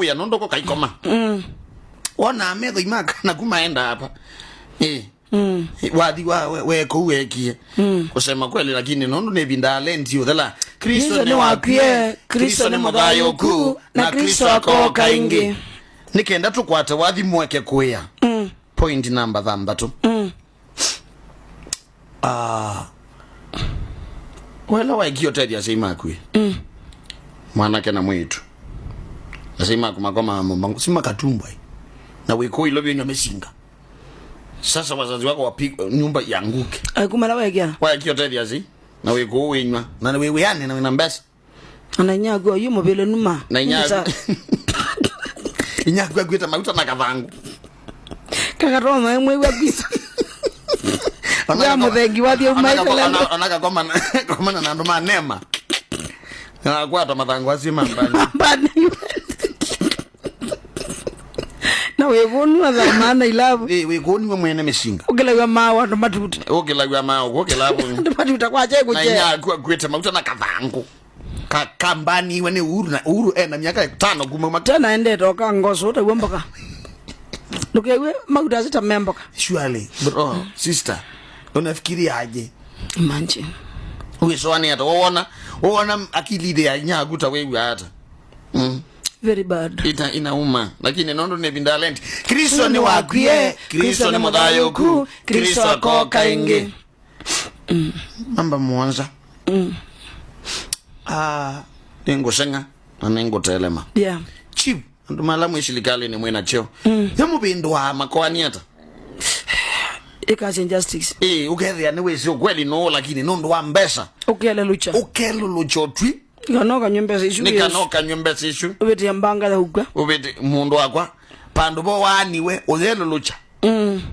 ya nondo ko kaikoma ona amego imaka na kumaenda hapa wadi we kuwekie kusema kweli, lakini nondo ne bindale ndio dala Kristo ni wakwie, Kristo ni mudhayo ku na Kristo ako kaingi nikenda tukwate wathi mweke kuya point number 3 wela waikio tedi asema kwi mwanake na mwitu asema kumakoma mambo sima katumbwa na weko ilo byenyo mesinga. Sasa wazazi wako wapiga nyumba yanguke kumala waikio tedi asi na weko wenywa na wewe yani na mbesa ananyago yumo bele numa na nyago inyago gwita mauta na kavangu kakaroma mwewe gwisa ya muthengi wathi umaitela anaka koma na ndo manema na kwata mathangu asima mbani na wevonu azamana ilabu wekoni mwene mesinga ukela mawa ndo matuta ukela mawa ukela hapo ndo matuta kwa cheko je na nyago gwita mauta na kavangu kambani wene uru na miaka 5 kuma tena ende toka ngoso utawomboka lukewe mauta zita memboka surely bro sister unafikiri aje imagine uiswani hata uona akili ya nyagu ta wewe hata very bad inauma, lakini nondo ne bindalent Kristo ni wakwie, Kristo ni mudhayo ku, Kristo ako kaingi amba mwanza nengo senga na nengo telema chief ndo malamu ishilikali ni mwena cheo yamu bindwa makwani hata ikazi injustice ukethia ni wezi ukweli no, lakini nondo wa mbesa ukele lucha twi kanoka nyumbesa ishu nikanoka nyumbesa ishu ubeti yambanga da hukwa ubeti mundu wakwa pandu bo waniwe uzelo lucha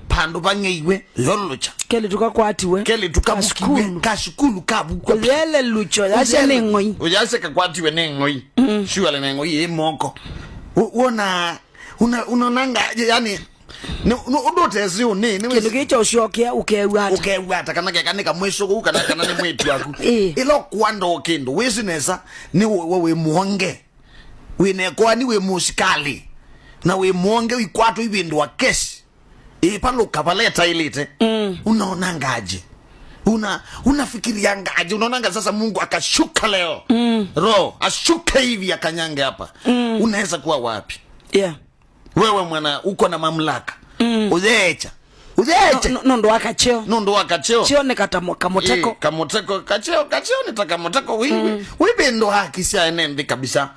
pandu bangeiwe zolo lucha kele tukakwatiwe kele tukabukiwe kashukulu kabu uzele lucho yase nengoi uyase kakwatiwe nengoi shuale nengoi moko unonanga yani udotezi une kindu kicho ushokea ukewata kana kanika mweso ku kana ni mwetu waku ilo kwando kindu wisinesa ni we muonge wine kwani we musikali na we muonge wikwato ibindu wa kesi palo kabaleta ilite unaona ngaje unafikiria ngaje unaona sasa Mungu akashuka leo roho ashuka hivi akanyange hapa unaweza kuwa wapi wewe mwana uko na mamlaka uzecha nondo akacheo cheo ne kamoteko kacheo ni takamoteko wibi ndo haki sia enende kabisa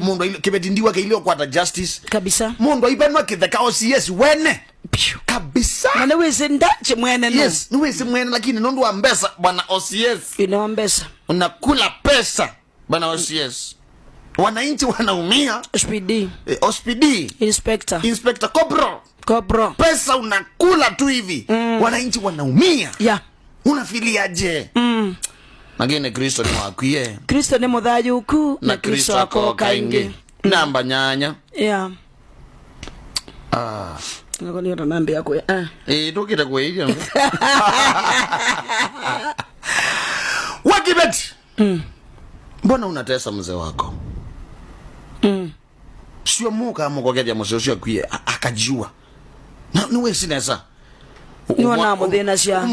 mundu kibeti ndiwa ke ilio kwata justice kabisa mundu ibenwa kitheka OCS wene kabisa na wese ndache mwene no yes ni wese mwene, lakini nondo wa mbesa bwana OCS ina mbesa unakula pesa bwana OCS wananchi wanaumia. OSPD Inspector Cobro pesa unakula tu hivi wananchi wanaumia unafiliaje? Magene Kristo ni wakwie, Kristo ni mudhayo ku na Kristo ako kaingi namba nyanya ngoni ndo namba yako tukita kwa hiyo wakibeti mbona unatesa mzee wako? Sio muka amukogeja mzee sio kwie akajua na niwe sinesa niona mudhina sia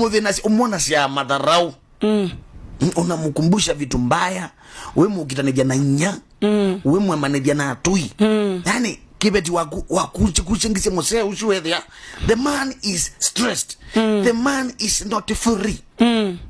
umona sia madharau unamkumbusha vitu mbaya wewe mukitanejia na nya wewe mwamanejia na atui yani kibeti wakuchingise mzee ushwethia the man is stressed the man is not free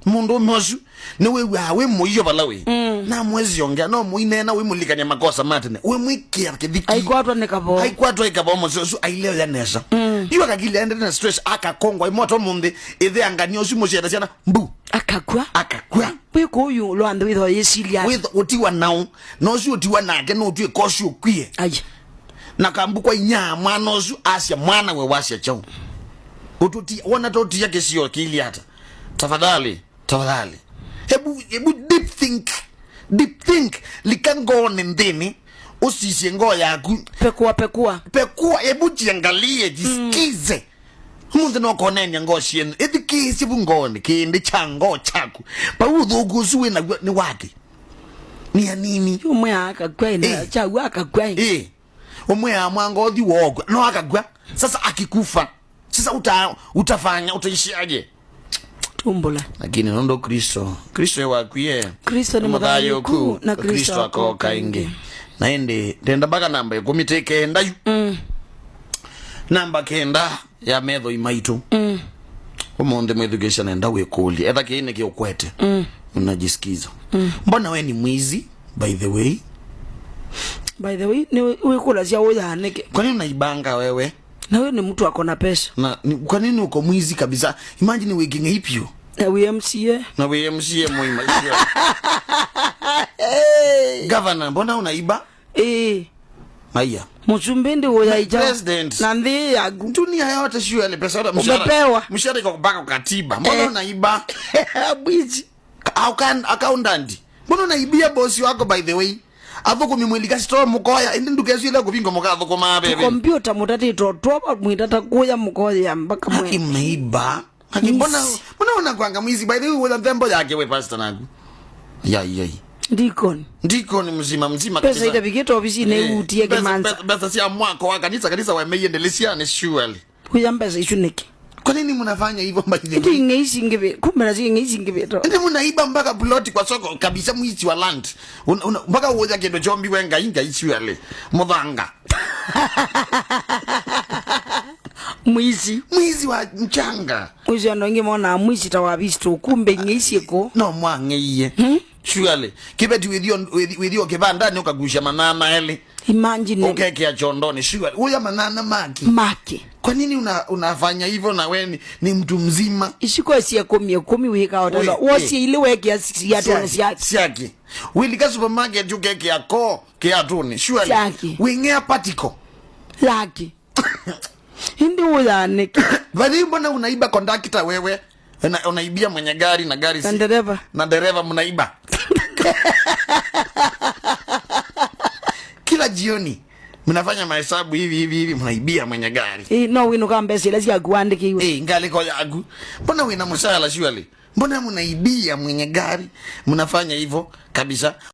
mundu mozu ni wewe moyo balawe na mwezi ongea no muinena we mulikanya makosa matene we mwikia kidiki aikwatwa ikabo mozu aileo ya nesa iwa kakile ende na stress akakongwa imoto mundi ithe anganyo su moshera sana mbu akakwa biko uyu lwando witho yesilia with utiwa now no su utiwa nake no utwe koshu kwie na kambukwa inya mwana su asia mwana we wasia chao ututi wana toti yake sio kili hata tafadhali hebu deep think likango ndeni usisi ngo yaku pekua hebu jiangalie jisikize mundu no konenya ngo shien edikisi bungoni kindi chango chaku pa udhuguzuwe na ni wake ni ya nini umwe akakwaina chagu akakwaina umwe amwa ngothi wogwa no akagwa sasa akikufa sasa utafanya utaishiaje tumbula lakini nondo Kristo wakwie Kristo ni mudhayo ku na Kristo ako kaingi naende tenda baka namba 10 kenda namba kenda ya metho imaitu umonde mwethugesha nenda wekoli etha kiine kiokwete unajisikiza mbona we ni mwizi by the way ni wekula cia uyanike kwa nini unaibanga wewe na wewe ni mtu akona pesa na kwa nini uko mwizi kabisa imagine waking ipyo na WMCA muima governor mbona unaiba haya mchumbendi uyaija president na ndi ya dunia yote sio ile pesa yote mshahara iko mpaka katiba mbona unaiba bwizi accountant mbona unaibia boss wako by the way avuko mimwelika store mukoya indi ndukezo ile kupinga mukazo kwa mabe computer mutati totoba mwitata kuya mukoya mpaka mwe imeiba mbona unakwanga mwizi by the way with tembo yake we pastor nangu yai ndikoni mzima pesa itabikito ofisi ne utie kemanza pesa si mwako wa kanisa wameiendelea ni surely kuya pesa ishuniki kwa nini mnafanya hivyo by the way ngeishi ngebe kumbe na ngeishi ngebe to ndio mnaiba mpaka plot kwa soko kabisa mwizi wa land mpaka uoja kendo chombi wenga inga surely mudhanga mwizi wa mchanga mwizi anonge mona mwizi tawabisto kumbe ngeishi ko no mwangeiye surely kibeti with you kibanda ni ukagusha manana ele imagine okay ya chondoni surely huyo manana maki kwa nini unafanya hivyo na wewe ni mtu mzima ishiko si ya 10 weka watoto wosi ile weke ya tena siaki wilika supermarket you keke yako kiatuni surely wingea patiko laki hindi uyane bali mbona unaiba conductor wewe unaibia mwenye gari na gari si na dereva mnaiba kila jioni mnafanya mahesabu hivi mnaibia mwenye gari no wino kamba sila sia kuandike iwe ngali kwa yagu mbona wina msala surely mbona mnaibia mwenye gari mnafanya hivyo kabisa